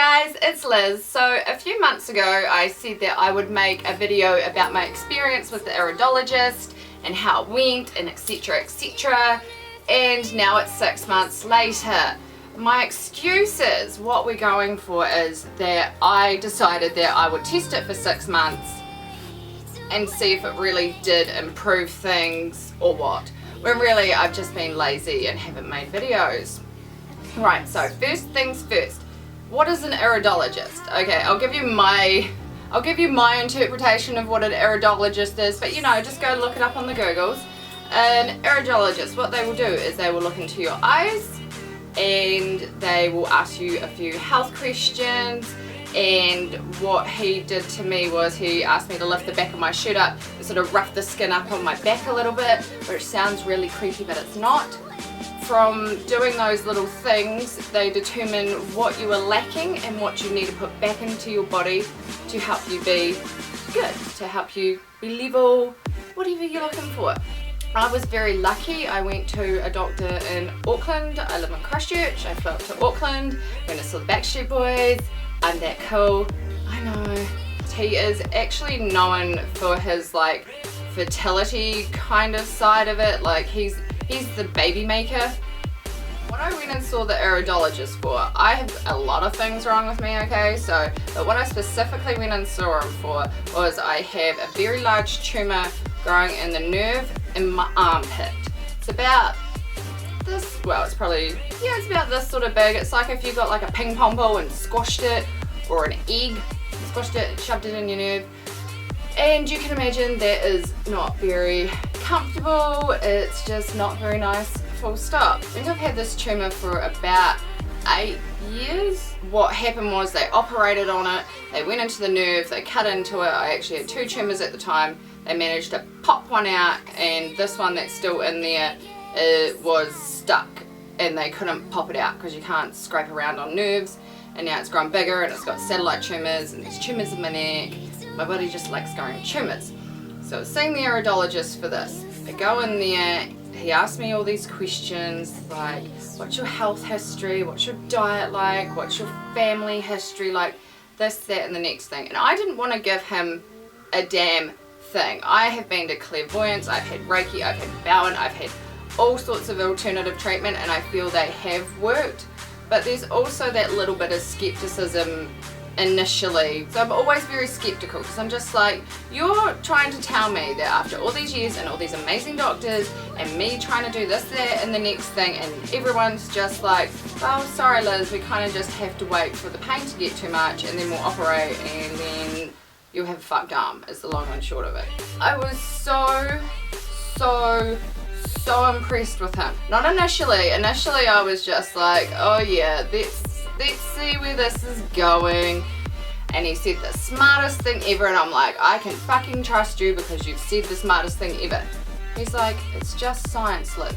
guys, it's Liz. So a few months ago I said that I would make a video about my experience with the iridologist and how it went and etc, and now it's 6 months later. My excuses, what we're going for is that I decided that I would test it for 6 months and see if it really did improve things or what, when really I've just been lazy and haven't made videos. Right, so first things first, what is an iridologist? Okay, I'll give you my interpretation of what an iridologist is, but you know, just go look it up on the Googles. An iridologist, what they will do is they will look into your eyes and they will ask you a few health questions. And what he did to me was he asked me to lift the back of my shirt up and sort of rough the skin up on my back a little bit, which sounds really creepy but it's not. From doing those little things, they determine what you are lacking and what you need to put back into your body to help you be good, to help you be level, whatever you're looking for. I was very lucky. I went to a doctor in Auckland. I live in Christchurch. I flew up to Auckland, went to see the Backstreet Boys. I'm that cool. I know. He is actually known for his like fertility kind of side of it. Like he's the baby maker. What I went and saw the iridologist for, I have a lot of things wrong with me, okay, but what I specifically went and saw him for was I have a very large tumour growing in the nerve in my armpit. It's about this, well it's probably, yeah, it's about this sort of big. It's like if you got like a ping pong ball and squashed it, or an egg, squashed it, shoved it in your nerve. And you can imagine that is not very comfortable, it's just not very nice, full stop. I think I've had this tumour for about 8 years. What happened was they operated on it, they went into the nerve, they cut into it. I actually had 2 tumours at the time. They managed to pop one out, and this one that's still in there was stuck and they couldn't pop it out because you can't scrape around on nerves. And now it's grown bigger and it's got satellite tumours and there's tumours in my neck. My body just likes growing tumours. So I was seeing the iridologist for this. I go in there, he asked me all these questions like, what's your health history, what's your diet like, what's your family history like, this, that and the next thing. And I didn't want to give him a damn thing. I have been to clairvoyance, I've had Reiki, I've had Bowen, I've had all sorts of alternative treatment and I feel they have worked. But there's also that little bit of skepticism initially. So I'm always very skeptical because I'm just like, you're trying to tell me that after all these years and all these amazing doctors and me trying to do this, that and the next thing, and everyone's just like, well, sorry Liz, we kind of just have to wait for the pain to get too much and then we'll operate and then you'll have a fucked arm, is the long and short of it. I was so impressed with him. Not initially. Initially I was just like, oh yeah, let's see where this is going. And he said the smartest thing ever and I'm like, I can fucking trust you because you've said the smartest thing ever. He's like, it's just science, Liz.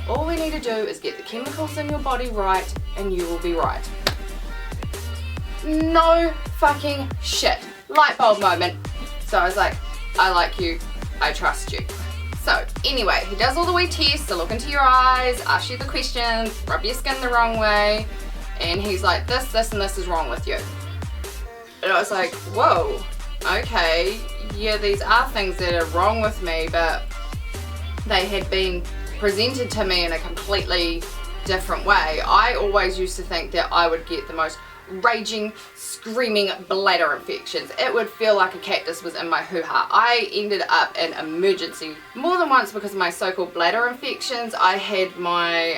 All we need to do is get the chemicals in your body right and you will be right. No fucking shit. Light bulb moment. So I was like, I like you, I trust you. So anyway, he does all the wee tests, to look into your eyes, ask you the questions, rub your skin the wrong way, and he's like, this and this is wrong with you. And I was like, whoa, okay, yeah, these are things that are wrong with me, but they had been presented to me in a completely different way. I always used to think that I would get the most raging, screaming bladder infections. It would feel like a cactus was in my hoo-ha. I ended up in emergency more than once because of my so-called bladder infections. I had my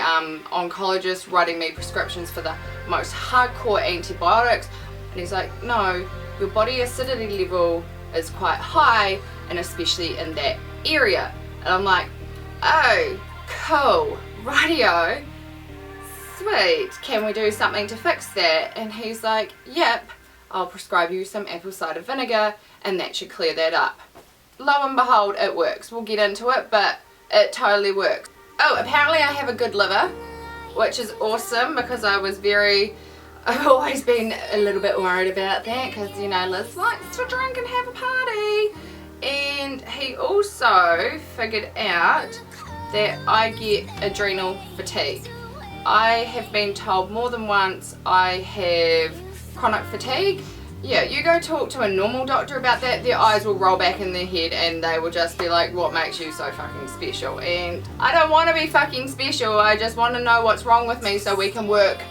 oncologist writing me prescriptions for the most hardcore antibiotics, and he's like, no, your body acidity level is quite high, and especially in that area. And I'm like, oh, cool, rightio. Sweet, can we do something to fix that? And he's like, yep, I'll prescribe you some apple cider vinegar and that should clear that up. Lo and behold, it works. We'll get into it, but it totally works. Oh, apparently I have a good liver, which is awesome because I've always been a little bit worried about that because, you know, Liz likes to drink and have a party. And he also figured out that I get adrenal fatigue. I have been told more than once I have chronic fatigue, yeah, you go talk to a normal doctor about that, their eyes will roll back in their head and they will just be like, what makes you so fucking special? And I don't want to be fucking special, I just want to know what's wrong with me so we can work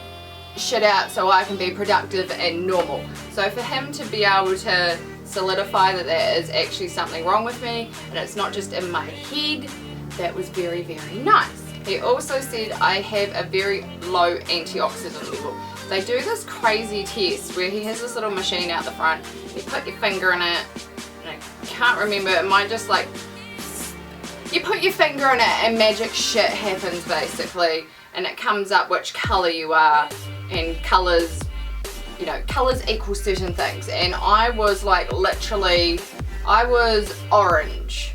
shit out so I can be productive and normal. So for him to be able to solidify that there is actually something wrong with me and it's not just in my head, that was very, very nice. He also said I have a very low antioxidant level. They do this crazy test where he has this little machine out the front, you put your finger in it, and I can't remember, it might just like, you put your finger in it and magic shit happens basically, and it comes up which colour you are, and colours, you know, colours equal certain things, and I was like literally, I was orange,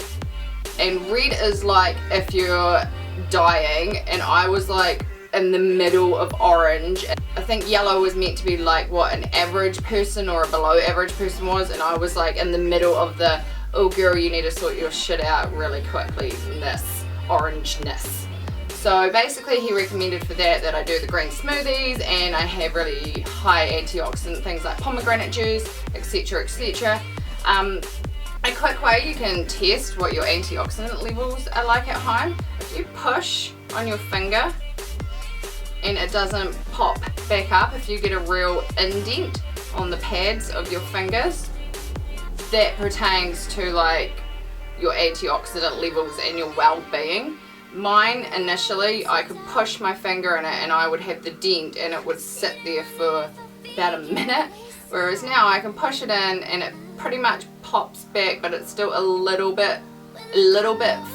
and red is like if you're dying, and I was like in the middle of orange. I think yellow was meant to be like what an average person or a below average person was, and I was like in the middle of the, oh girl, you need to sort your shit out really quickly, this orangeness. So basically he recommended for that I do the green smoothies and I have really high antioxidant things like pomegranate juice, etc, etc. A quick way you can test what your antioxidant levels are like at home, if you push on your finger and it doesn't pop back up, if you get a real indent on the pads of your fingers, that pertains to like your antioxidant levels and your well-being. Mine initially, I could push my finger in it and I would have the dent and it would sit there for about a minute, whereas now I can push it in and it pretty much pops back, but it's still a little bit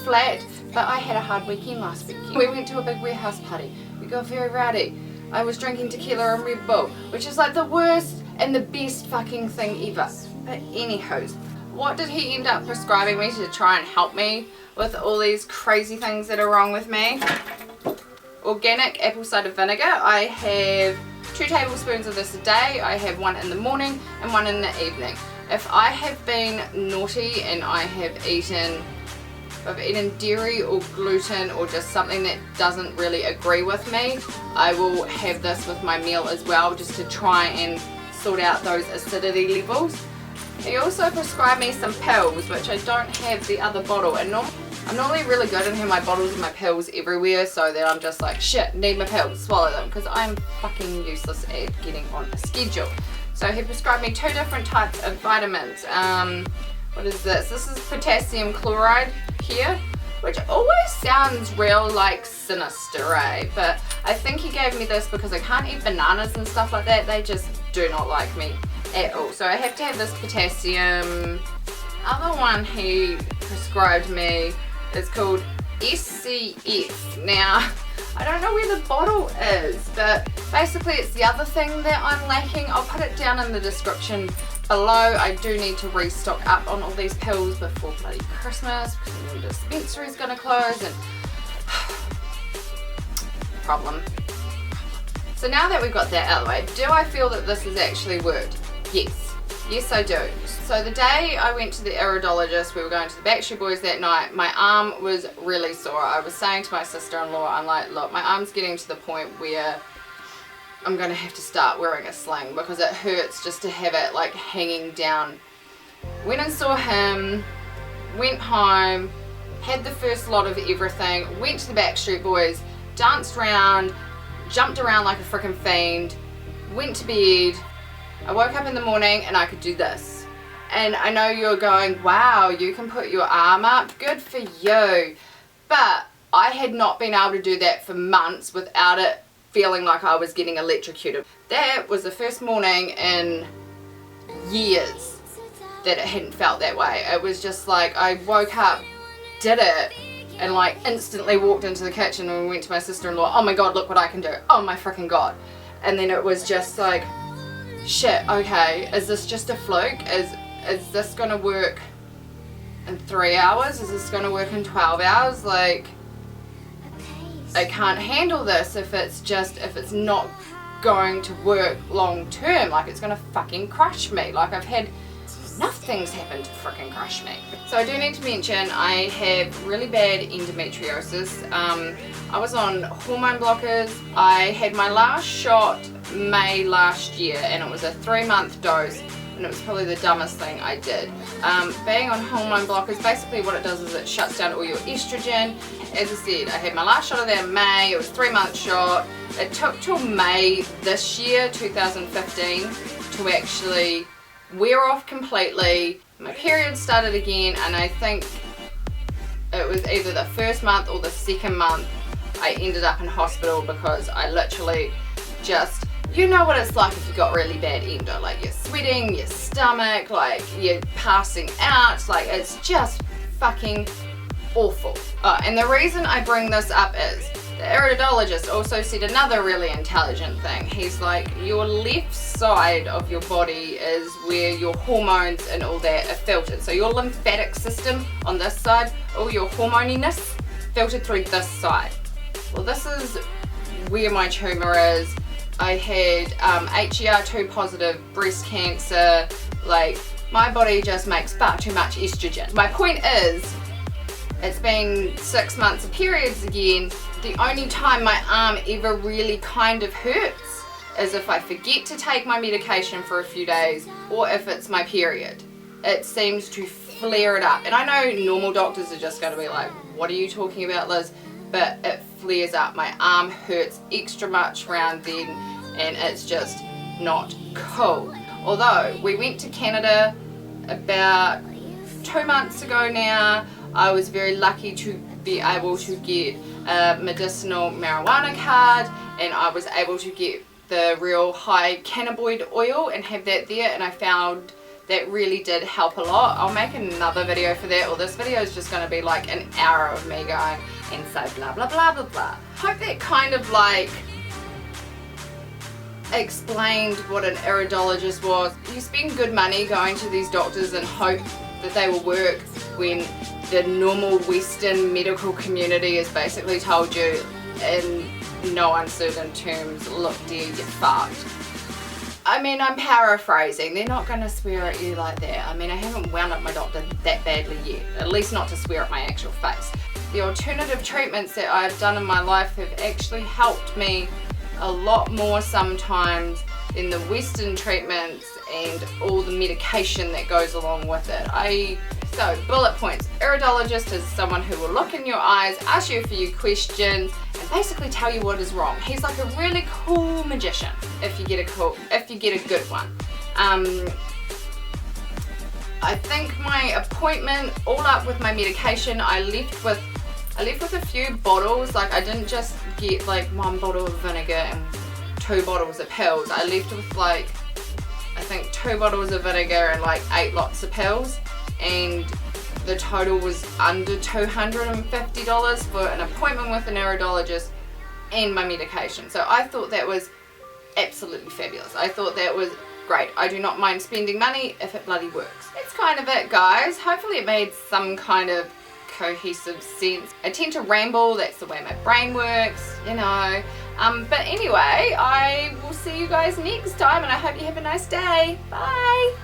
flat. But I had a hard weekend last weekend. We went to a big warehouse party, we got very rowdy. I was drinking tequila and Red Bull, which is like the worst and the best fucking thing ever. But anywho, what did he end up prescribing me to try and help me with all these crazy things that are wrong with me? Organic apple cider vinegar. I have 2 tablespoons of this a day. I have 1 in the morning and 1 in the evening. If I have been naughty and I've eaten dairy or gluten or just something that doesn't really agree with me, I will have this with my meal as well, just to try and sort out those acidity levels. He also prescribed me some pills, which I don't have the other bottle, and I'm normally really good and have my bottles and my pills everywhere, so that I'm just like, shit, need my pills, swallow them, because I'm fucking useless at getting on a schedule. So he prescribed me 2 different types of vitamins. What is this? This is potassium chloride here, which always sounds real like sinister, eh? But I think he gave me this because I can't eat bananas and stuff like that. They just do not like me at all. So I have to have this potassium. Other one he prescribed me is called SCF. Now, I don't know where the bottle is, but basically it's the other thing that I'm lacking. I'll put it down in the description below. I do need to restock up on all these pills before bloody Christmas, because the dispensary is going to close, and problem. So now that we've got that out of the way, do I feel that this has actually worked? Yes I do. So the day I went to the iridologist, we were going to the Backstreet Boys that night, my arm was really sore. I was saying to my sister-in-law, I'm like, look, my arm's getting to the point where I'm going to have to start wearing a sling because it hurts just to have it like hanging down. Went and saw him, went home, had the first lot of everything, went to the Backstreet Boys, danced around, jumped around like a freaking fiend, went to bed. I woke up in the morning and I could do this. And I know you're going, wow, you can put your arm up, good for you. But I had not been able to do that for months without it feeling like I was getting electrocuted. That was the first morning in years that it hadn't felt that way. It was just like I woke up, did it, and like instantly walked into the kitchen and went to my sister-in-law, oh my god, look what I can do, oh my freaking god. And then it was just like, shit, okay, is this just a fluke? Is this gonna work in 3 hours? Is this gonna work in 12 hours? Like, I can't handle this if it's not going to work long term. Like, it's gonna fucking crush me. Like, I've had enough things happen to freaking crush me. So I do need to mention I have really bad endometriosis. I was on hormone blockers. I had my last shot May last year and it was a 3-month dose, and it was probably the dumbest thing I did. Being on hormone blockers, basically what it does is it shuts down all your estrogen. As I said, I had my last shot of that in May. It was a 3-month shot. It took till May this year, 2015, to actually wear off completely. My period started again, and I think it was either the first month or the second month I ended up in hospital because I literally just, you know what it's like if you got really bad endo, like you're sweating, your stomach, like you're passing out, like it's just fucking awful. And the reason I bring this up is the iridologist also said another really intelligent thing. He's like, your left side of your body is where your hormones and all that are filtered. So your lymphatic system on this side, all your hormoniness filtered through this side. Well, this is where my tumour is. I had HER2 positive breast cancer. Like, my body just makes far too much estrogen. My point is, it's been 6 months of periods again. The only time my arm ever really kind of hurts is if I forget to take my medication for a few days or if it's my period. It seems to flare it up. And I know normal doctors are just going to be like, what are you talking about, Liz? But it flares up. My arm hurts extra much around then, and it's just not cool. Although we went to Canada about 2 months ago now, I was very lucky to be able to get a medicinal marijuana card, and I was able to get the real high cannabinoid oil and have that there, and I found that really did help a lot. I'll make another video for that, or this video is just going to be like an hour of me going and say blah blah blah blah blah. Hope that kind of like explained what an iridologist was. You spend good money going to these doctors and hope that they will work when the normal Western medical community has basically told you in no uncertain terms, look dear, you're fucked. I mean, I'm paraphrasing. They're not going to swear at you like that. I mean, I haven't wound up my doctor that badly yet. At least not to swear at my actual face. The alternative treatments that I've done in my life have actually helped me a lot more sometimes than the Western treatments and all the medication that goes along with it. So, bullet points. Iridologist is someone who will look in your eyes, ask you a few questions, and basically tell you what is wrong. He's like a really cool magician if you get a good one. I think my appointment, all up with my medication, I left with a few bottles. Like, I didn't just get like 1 bottle of vinegar and 2 bottles of pills. I left with like, I think 2 bottles of vinegar and like 8 lots of pills, and the total was under $250 for an appointment with an iridologist and my medication. So I thought that was absolutely fabulous. I thought that was great. I do not mind spending money if it bloody works. That's kind of it, guys. Hopefully it made some kind of cohesive sense. I tend to ramble, that's the way my brain works, you know. But anyway, I will see you guys next time, and I hope you have a nice day. Bye!